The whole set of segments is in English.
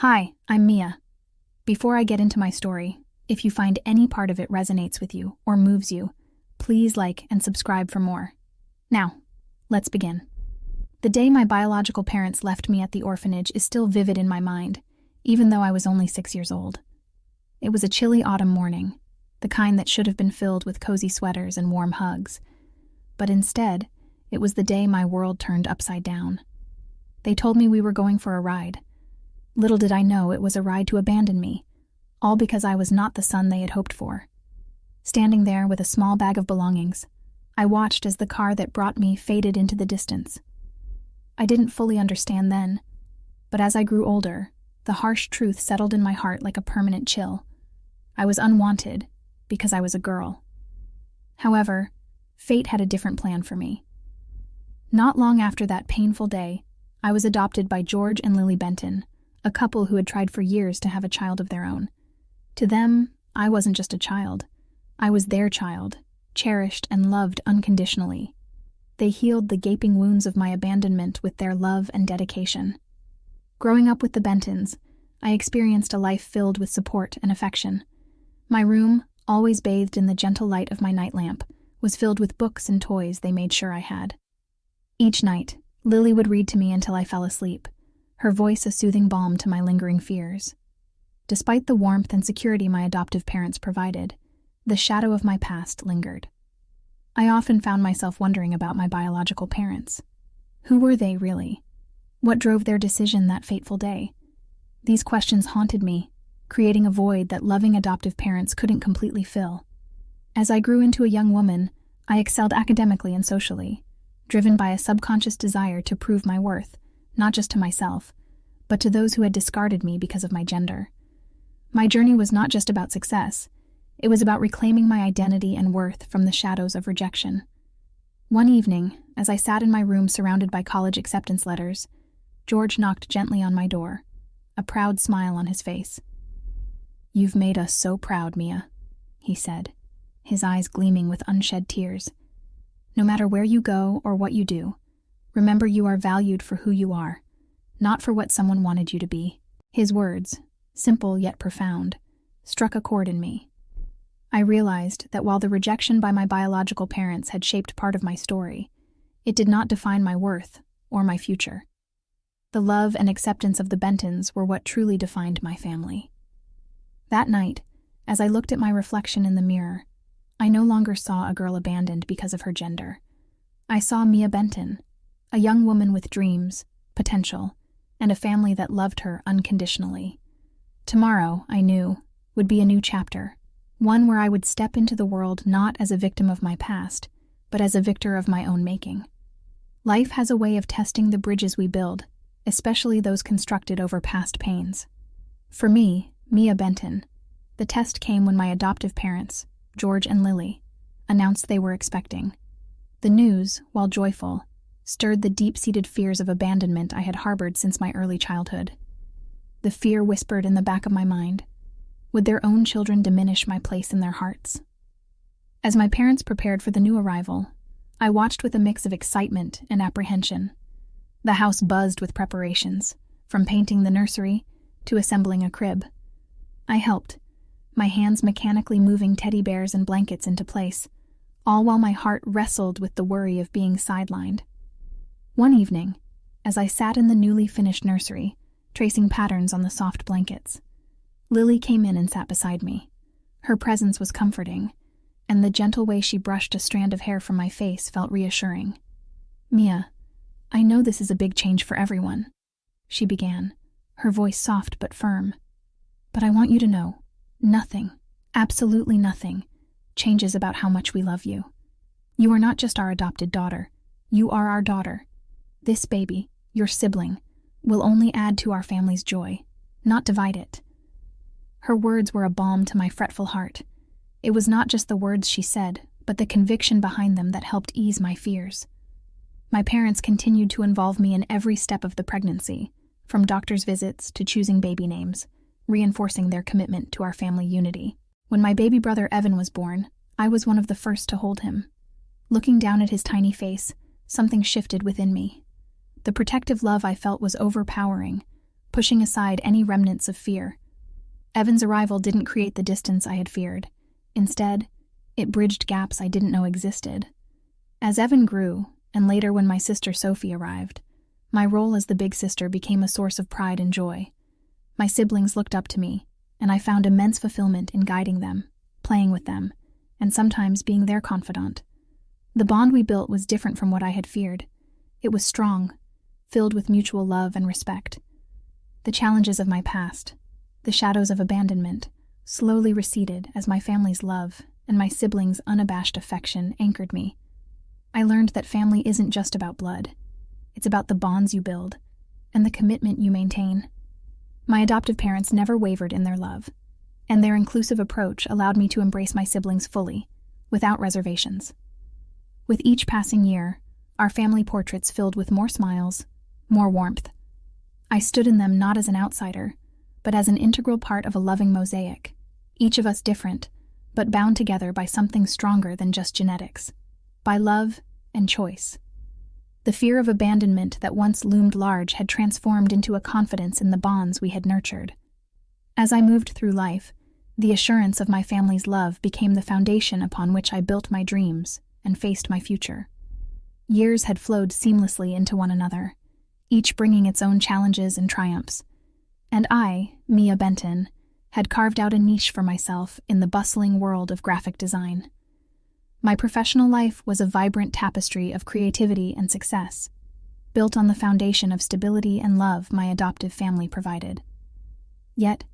Hi, I'm Mia. Before I get into my story, if you find any part of it resonates with you or moves you, please like and subscribe for more. Now, let's begin. The day my biological parents left me at the orphanage is still vivid in my mind, even though I was only 6 years old. It was a chilly autumn morning, the kind that should have been filled with cozy sweaters and warm hugs. But instead, it was the day my world turned upside down. They told me we were going for a ride. Little did I know it was a ride to abandon me, all because I was not the son they had hoped for. Standing there with a small bag of belongings, I watched as the car that brought me faded into the distance. I didn't fully understand then, but as I grew older, the harsh truth settled in my heart like a permanent chill. I was unwanted because I was a girl. However, fate had a different plan for me. Not long after that painful day, I was adopted by George and Lily Benton, a couple who had tried for years to have a child of their own. To them, I wasn't just a child. I was their child, cherished and loved unconditionally. They healed the gaping wounds of my abandonment with their love and dedication. Growing up with the Bentons, I experienced a life filled with support and affection. My room, always bathed in the gentle light of my nightlamp, was filled with books and toys they made sure I had. Each night, Lily would read to me until I fell asleep, her voice a soothing balm to my lingering fears. Despite the warmth and security my adoptive parents provided, the shadow of my past lingered. I often found myself wondering about my biological parents. Who were they really? What drove their decision that fateful day? These questions haunted me, creating a void that loving adoptive parents couldn't completely fill. As I grew into a young woman, I excelled academically and socially, driven by a subconscious desire to prove my worth, not just to myself, but to those who had discarded me because of my gender. My journey was not just about success. It was about reclaiming my identity and worth from the shadows of rejection. One evening, as I sat in my room surrounded by college acceptance letters, George knocked gently on my door, a proud smile on his face. "You've made us so proud, Mia," he said, his eyes gleaming with unshed tears. "No matter where you go or what you do, remember you are valued for who you are, not for what someone wanted you to be." His words, simple yet profound, struck a chord in me. I realized that while the rejection by my biological parents had shaped part of my story, it did not define my worth or my future. The love and acceptance of the Bentons were what truly defined my family. That night, as I looked at my reflection in the mirror, I no longer saw a girl abandoned because of her gender. I saw Mia Benton, a young woman with dreams, potential, and a family that loved her unconditionally. Tomorrow, I knew, would be a new chapter, one where I would step into the world not as a victim of my past, but as a victor of my own making. Life has a way of testing the bridges we build, especially those constructed over past pains. For me, Mia Benton, the test came when my adoptive parents, George and Lily, announced they were expecting. The news, while joyful, stirred the deep-seated fears of abandonment I had harbored since my early childhood. The fear whispered in the back of my mind, would their own children diminish my place in their hearts? As my parents prepared for the new arrival, I watched with a mix of excitement and apprehension. The house buzzed with preparations, from painting the nursery to assembling a crib. I helped, my hands mechanically moving teddy bears and blankets into place, all while my heart wrestled with the worry of being sidelined. One evening, as I sat in the newly finished nursery, tracing patterns on the soft blankets, Lily came in and sat beside me. Her presence was comforting, and the gentle way she brushed a strand of hair from my face felt reassuring. "Mia, I know this is a big change for everyone," she began, her voice soft but firm. "But I want you to know, nothing, absolutely nothing, changes about how much we love you. You are not just our adopted daughter. You are our daughter. This baby, your sibling, will only add to our family's joy, not divide it." Her words were a balm to my fretful heart. It was not just the words she said, but the conviction behind them that helped ease my fears. My parents continued to involve me in every step of the pregnancy, from doctor's visits to choosing baby names, reinforcing their commitment to our family unity. When my baby brother Evan was born, I was one of the first to hold him. Looking down at his tiny face, something shifted within me. The protective love I felt was overpowering, pushing aside any remnants of fear. Evan's arrival didn't create the distance I had feared. Instead, it bridged gaps I didn't know existed. As Evan grew, and later when my sister Sophie arrived, my role as the big sister became a source of pride and joy. My siblings looked up to me, and I found immense fulfillment in guiding them, playing with them, and sometimes being their confidant. The bond we built was different from what I had feared. It was strong, filled with mutual love and respect. The challenges of my past, the shadows of abandonment, slowly receded as my family's love and my siblings' unabashed affection anchored me. I learned that family isn't just about blood. It's about the bonds you build and the commitment you maintain. My adoptive parents never wavered in their love, and their inclusive approach allowed me to embrace my siblings fully, without reservations. With each passing year, our family portraits filled with more smiles, more warmth. I stood in them not as an outsider, but as an integral part of a loving mosaic, each of us different, but bound together by something stronger than just genetics, by love and choice. The fear of abandonment that once loomed large had transformed into a confidence in the bonds we had nurtured. As I moved through life, the assurance of my family's love became the foundation upon which I built my dreams and faced my future. Years had flowed seamlessly into one another, each bringing its own challenges and triumphs. And I, Mia Benton, had carved out a niche for myself in the bustling world of graphic design. My professional life was a vibrant tapestry of creativity and success, built on the foundation of stability and love my adoptive family provided. Yet,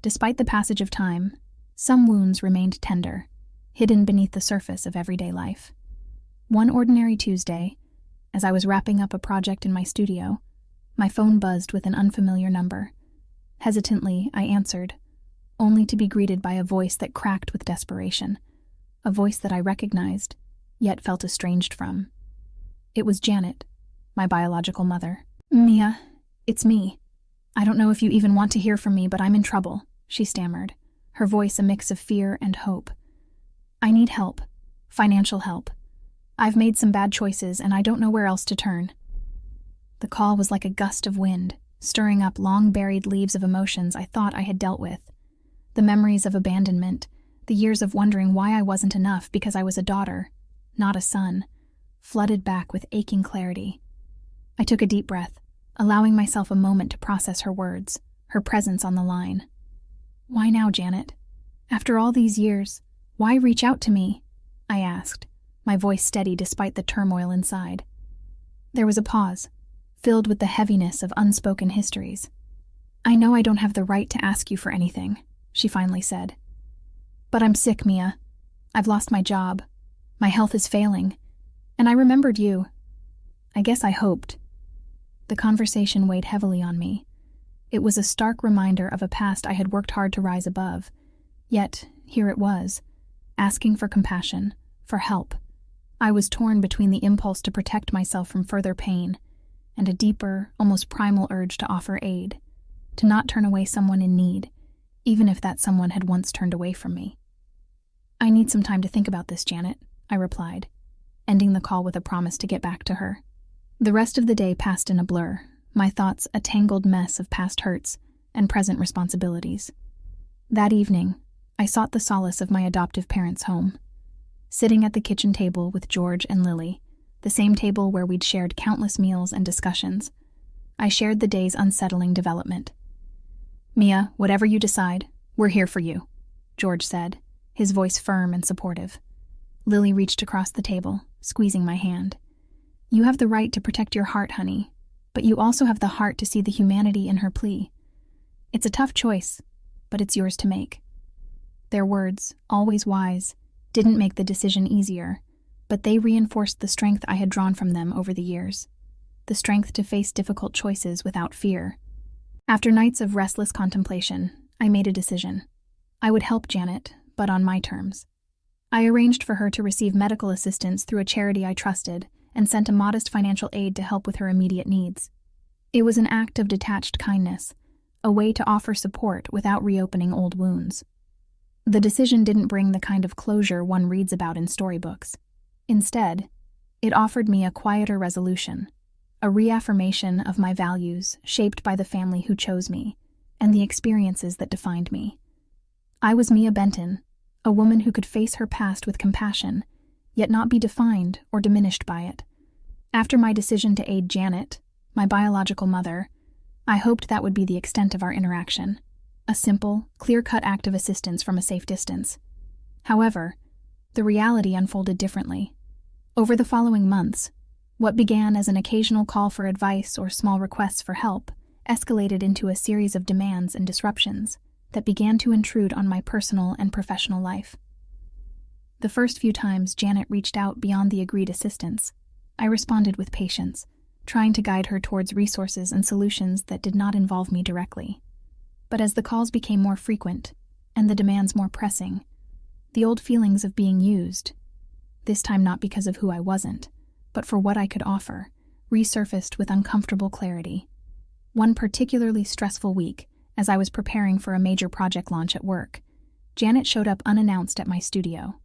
despite the passage of time, some wounds remained tender, hidden beneath the surface of everyday life. One ordinary Tuesday, as I was wrapping up a project in my studio, my phone buzzed with an unfamiliar number. Hesitantly, I answered, only to be greeted by a voice that cracked with desperation, a voice that I recognized, yet felt estranged from. It was Janet, my biological mother. "Mia, it's me. I don't know if you even want to hear from me, but I'm in trouble," she stammered, her voice a mix of fear and hope. "I need help, financial help. I've made some bad choices and I don't know where else to turn." The call was like a gust of wind, stirring up long-buried leaves of emotions I thought I had dealt with. The memories of abandonment, the years of wondering why I wasn't enough because I was a daughter, not a son, flooded back with aching clarity. I took a deep breath, allowing myself a moment to process her words, her presence on the line. "Why now, Janet? After all these years, why reach out to me?" I asked, my voice steady despite the turmoil inside. There was a pause, filled with the heaviness of unspoken histories. "I know I don't have the right to ask you for anything," she finally said. "But I'm sick, Mia. I've lost my job. My health is failing. And I remembered you. I guess I hoped." The conversation weighed heavily on me. It was a stark reminder of a past I had worked hard to rise above. Yet, here it was, asking for compassion, for help. I was torn between the impulse to protect myself from further pain and a deeper, almost primal urge to offer aid, to not turn away someone in need, even if that someone had once turned away from me. "I need some time to think about this, Janet," I replied, ending the call with a promise to get back to her. The rest of the day passed in a blur, my thoughts a tangled mess of past hurts and present responsibilities. That evening, I sought the solace of my adoptive parents' home. Sitting at the kitchen table with George and Lily, the same table where we'd shared countless meals and discussions, I shared the day's unsettling development. "Mia, whatever you decide, we're here for you," George said, his voice firm and supportive. Lily reached across the table, squeezing my hand. "You have the right to protect your heart, honey, but you also have the heart to see the humanity in her plea. It's a tough choice, but it's yours to make." Their words, always wise, didn't make the decision easier, but they reinforced the strength I had drawn from them over the years, the strength to face difficult choices without fear. After nights of restless contemplation, I made a decision. I would help Janet, but on my terms. I arranged for her to receive medical assistance through a charity I trusted and sent a modest financial aid to help with her immediate needs. It was an act of detached kindness, a way to offer support without reopening old wounds. The decision didn't bring the kind of closure one reads about in storybooks. Instead, it offered me a quieter resolution, a reaffirmation of my values shaped by the family who chose me and the experiences that defined me. I was Mia Benton, a woman who could face her past with compassion, yet not be defined or diminished by it. After my decision to aid Janet, my biological mother, I hoped that would be the extent of our interaction, a simple, clear-cut act of assistance from a safe distance. However, the reality unfolded differently. Over the following months, what began as an occasional call for advice or small requests for help escalated into a series of demands and disruptions that began to intrude on my personal and professional life. The first few times Janet reached out beyond the agreed assistance, I responded with patience, trying to guide her towards resources and solutions that did not involve me directly. But as the calls became more frequent and the demands more pressing, the old feelings of being used, this time not because of who I wasn't, but for what I could offer, resurfaced with uncomfortable clarity. One particularly stressful week, as I was preparing for a major project launch at work, Janet showed up unannounced at my studio.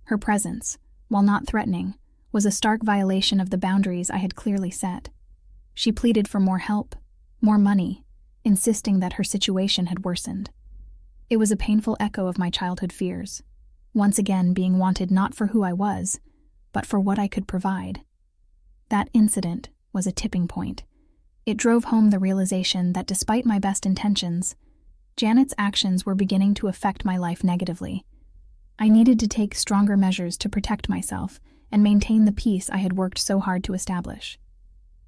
Her presence, while not threatening, was a stark violation of the boundaries I had clearly set. She pleaded for more help, more money, insisting that her situation had worsened. It was a painful echo of my childhood fears, once again being wanted not for who I was, but for what I could provide. That incident was a tipping point. It drove home the realization that despite my best intentions, Janet's actions were beginning to affect my life negatively. I needed to take stronger measures to protect myself and maintain the peace I had worked so hard to establish.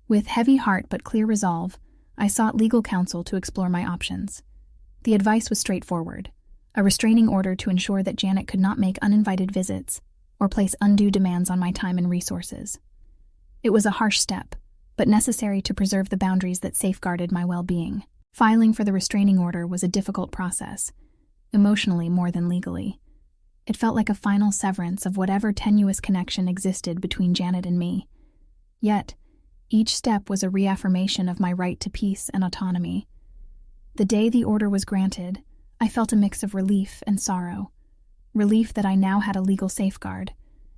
With heavy heart but clear resolve, I sought legal counsel to explore my options. The advice was straightforward: a restraining order to ensure that Janet could not make uninvited visits or place undue demands on my time and resources. It was a harsh step, but necessary to preserve the boundaries that safeguarded my well-being. Filing for the restraining order was a difficult process, emotionally more than legally. It felt like a final severance of whatever tenuous connection existed between Janet and me. Yet, each step was a reaffirmation of my right to peace and autonomy. The day the order was granted, I felt a mix of relief and sorrow. Relief that I now had a legal safeguard,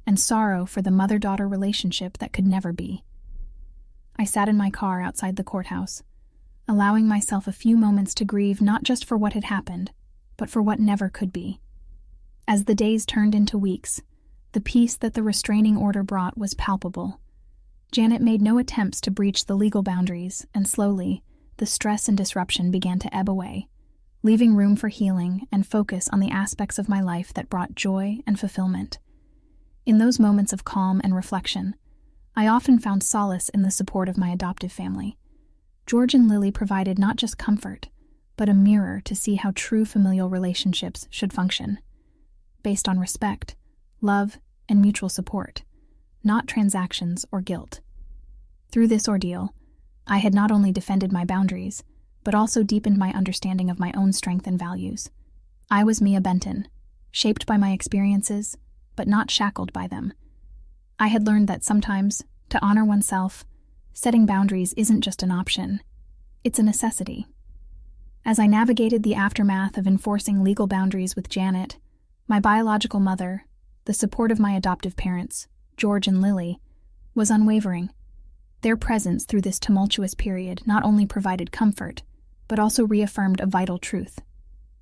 and sorrow for the mother-daughter relationship that could never be. I sat in my car outside the courthouse, allowing myself a few moments to grieve not just for what had happened, but for what never could be. As the days turned into weeks, the peace that the restraining order brought was palpable. Janet made no attempts to breach the legal boundaries, and slowly, the stress and disruption began to ebb away, leaving room for healing and focus on the aspects of my life that brought joy and fulfillment. In those moments of calm and reflection, I often found solace in the support of my adoptive family. George and Lily provided not just comfort, but a mirror to see how true familial relationships should function, based on respect, love, and mutual support, not transactions or guilt. Through this ordeal, I had not only defended my boundaries, but also deepened my understanding of my own strength and values. I was Mia Benton, shaped by my experiences, but not shackled by them. I had learned that sometimes, to honor oneself, setting boundaries isn't just an option, it's a necessity. As I navigated the aftermath of enforcing legal boundaries with Janet, my biological mother, the support of my adoptive parents, George and Lily, was unwavering. Their presence through this tumultuous period not only provided comfort, but also reaffirmed a vital truth.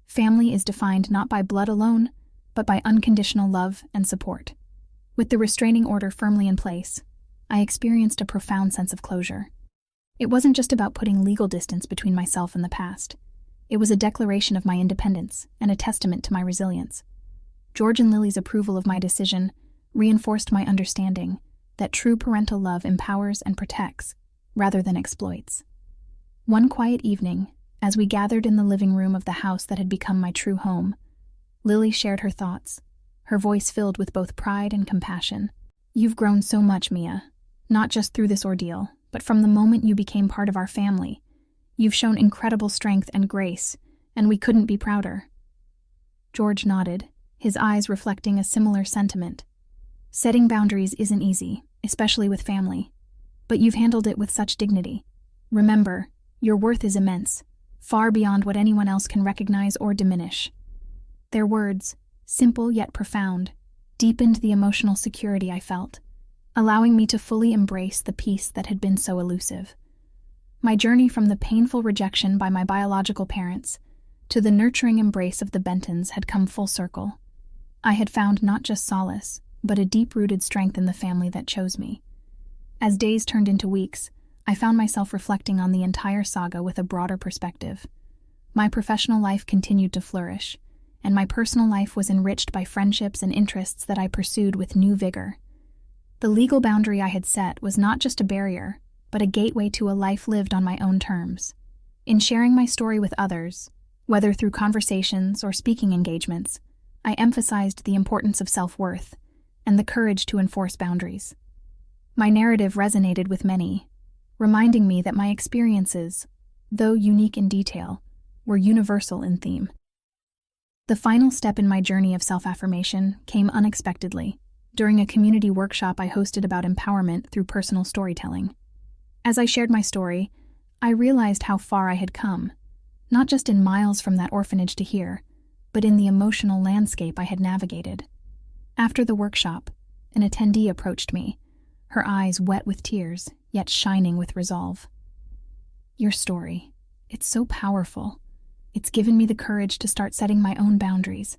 Family is defined not by blood alone, but by unconditional love and support. With the restraining order firmly in place, I experienced a profound sense of closure. It wasn't just about putting legal distance between myself and the past. It was a declaration of my independence and a testament to my resilience. George and Lily's approval of my decision reinforced my understanding that true parental love empowers and protects, rather than exploits. One quiet evening, as we gathered in the living room of the house that had become my true home, Lily shared her thoughts, her voice filled with both pride and compassion. "You've grown so much, Mia, not just through this ordeal, but from the moment you became part of our family. You've shown incredible strength and grace, and we couldn't be prouder." George nodded, his eyes reflecting a similar sentiment. "Setting boundaries isn't easy, especially with family, but you've handled it with such dignity. Remember, your worth is immense, far beyond what anyone else can recognize or diminish." Their words, simple yet profound, deepened the emotional security I felt. allowing me to fully embrace the peace that had been so elusive. My journey from the painful rejection by my biological parents to the nurturing embrace of the Bentons had come full circle. I had found not just solace, but a deep-rooted strength in the family that chose me. As days turned into weeks, I found myself reflecting on the entire saga with a broader perspective. My professional life continued to flourish, and my personal life was enriched by friendships and interests that I pursued with new vigor. The legal boundary I had set was not just a barrier, but a gateway to a life lived on my own terms. In sharing my story with others, whether through conversations or speaking engagements, I emphasized the importance of self-worth and the courage to enforce boundaries. My narrative resonated with many, reminding me that my experiences, though unique in detail, were universal in theme. The final step in my journey of self-affirmation came unexpectedly, during a community workshop I hosted about empowerment through personal storytelling. As I shared my story, I realized how far I had come, not just in miles from that orphanage to here, but in the emotional landscape I had navigated. After the workshop, an attendee approached me, her eyes wet with tears, yet shining with resolve. "Your story, it's so powerful. It's given me the courage to start setting my own boundaries.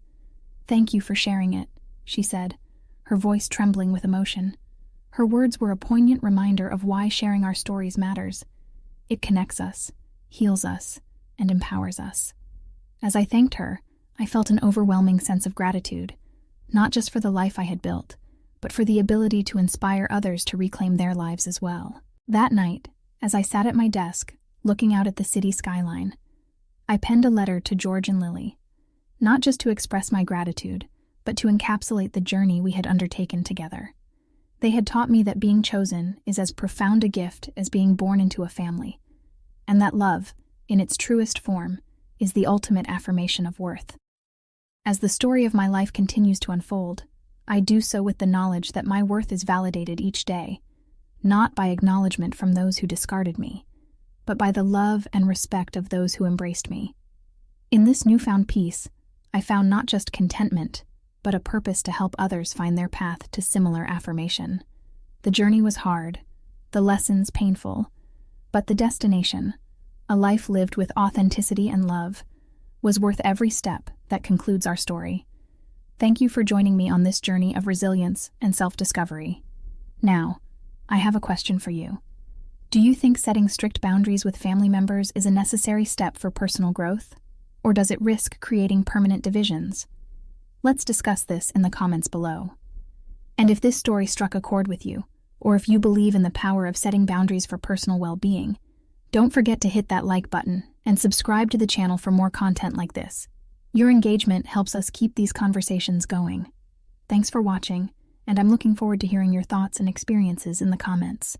Thank you for sharing it," she said, her voice trembling with emotion. Her words were a poignant reminder of why sharing our stories matters. It connects us, heals us, and empowers us. As I thanked her, I felt an overwhelming sense of gratitude, not just for the life I had built, but for the ability to inspire others to reclaim their lives as well. That night, as I sat at my desk, looking out at the city skyline, I penned a letter to George and Lily, not just to express my gratitude, but to encapsulate the journey we had undertaken together. They had taught me that being chosen is as profound a gift as being born into a family, and that love, in its truest form, is the ultimate affirmation of worth. As the story of my life continues to unfold, I do so with the knowledge that my worth is validated each day, not by acknowledgement from those who discarded me, but by the love and respect of those who embraced me. In this newfound peace, I found not just contentment, but a purpose to help others find their path to similar affirmation. The journey was hard, the lessons painful, but the destination, a life lived with authenticity and love, was worth every step that concludes our story. Thank you for joining me on this journey of resilience and self-discovery. Now, I have a question for you. Do you think setting strict boundaries with family members is a necessary step for personal growth? Or does it risk creating permanent divisions? Let's discuss this in the comments below. And if this story struck a chord with you, or if you believe in the power of setting boundaries for personal well-being, don't forget to hit that like button and subscribe to the channel for more content like this. Your engagement helps us keep these conversations going. Thanks for watching, and I'm looking forward to hearing your thoughts and experiences in the comments.